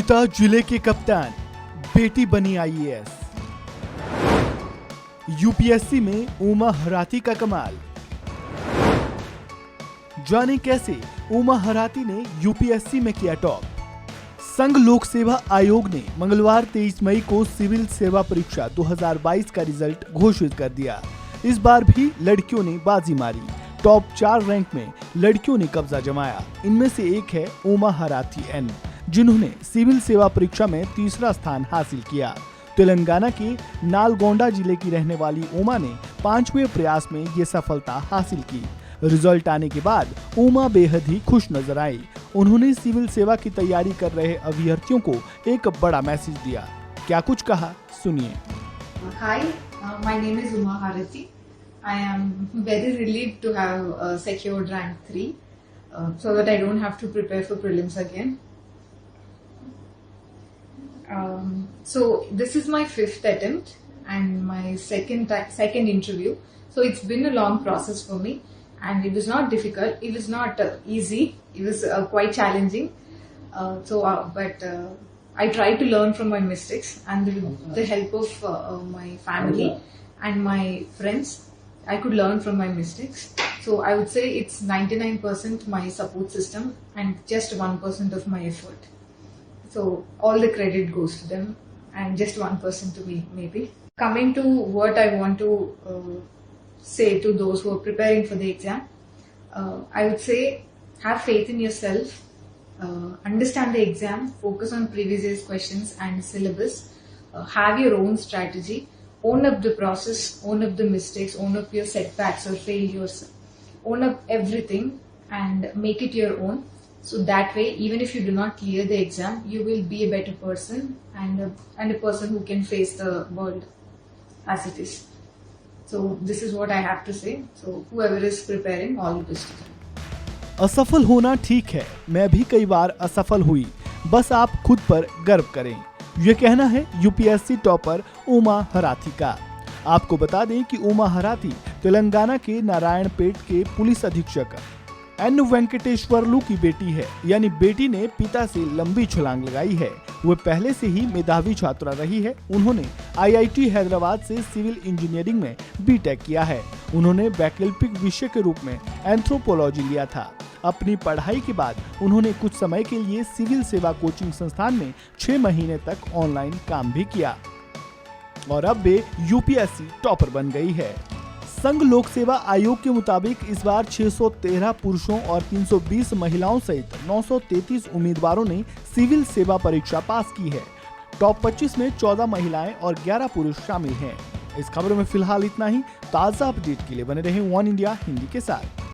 पिता जिले के कप्तान, बेटी बनी आईएएस। यूपीएससी में उमा हराती का कमाल। जाने कैसे उमा हराती ने यूपीएससी में किया टॉप। संघ लोक सेवा आयोग ने मंगलवार 23 मई को सिविल सेवा परीक्षा 2022 का रिजल्ट घोषित कर दिया। इस बार भी लड़कियों ने बाजी मारी। टॉप 4 रैंक में लड़कियों ने कब्जा जमाया। इनमें से एक है उमा हराती एन, जिन्होंने सिविल सेवा परीक्षा में तीसरा स्थान हासिल किया। तेलंगाना के नालगोंडा जिले की रहने वाली उमा ने 5वें प्रयास में ये सफलता हासिल की। रिजल्ट आने के बाद उमा बेहद ही खुश नजर आई। उन्होंने सिविल सेवा की तैयारी कर रहे अभ्यर्थियों को एक बड़ा मैसेज दिया। क्या कुछ कहा, सुनिए। Hi, my name is Uma Harati. I am very relieved to have secured rank 3 so that I don't have to prepare for prelims again. So this is my 5th attempt and my second interview. So it's been a long process for me and it was not difficult. It was not easy. It was quite challenging. But I tried to learn from my mistakes and with the help of my family and my friends, I could learn from my mistakes. So I would say it's 99% my support system and just 1% of my effort. So all the credit goes to them and just 1% to me maybe. Coming to what I want to say to those who are preparing for the exam, I would say have faith in yourself. Understand the exam, focus on previous year's questions and syllabus, have your own strategy, own up the process, own up the mistakes, own up your setbacks or failures, own up everything and make it your own. So that way, even if you do not clear the exam, you will be a better person and a person who can face the world as it is. So this is what I have to say. So whoever is preparing, all the best to them. असफल होना ठीक है, मैं भी कई बार असफल हुई, बस आप खुद पर गर्व करें। ये कहना है यूपीएससी टॉपर उमा हराती का। आपको बता दें कि उमा हराती तेलंगाना के नारायणपेट के पुलिस अधीक्षक एन वेंकटेश्वरलू की बेटी है, यानी बेटी ने पिता से लंबी छलांग लगाई है। वो पहले से ही मेधावी छात्रा रही है। उन्होंने आईआईटी हैदराबाद से सिविल इंजीनियरिंग में बीटेक किया है। उन्होंने वैकल्पिक विषय के रूप में एंथ्रोपोलॉजी लिया था। अपनी पढ़ाई के बाद उन्होंने कुछ समय के लिए सिविल सेवा कोचिंग संस्थान में 6 महीने तक ऑनलाइन काम भी किया और अब वे यूपीएससी टॉपर बन गई है। संघ लोक सेवा आयोग के मुताबिक इस बार 613 पुरुषों और 320 महिलाओं सहित 933 उम्मीदवारों ने सिविल सेवा परीक्षा पास की है। टॉप 25 में 14 महिलाएं और 11 पुरुष शामिल हैं। इस खबर में फिलहाल इतना ही। ताज़ा अपडेट के लिए बने रहें वन इंडिया हिंदी के साथ।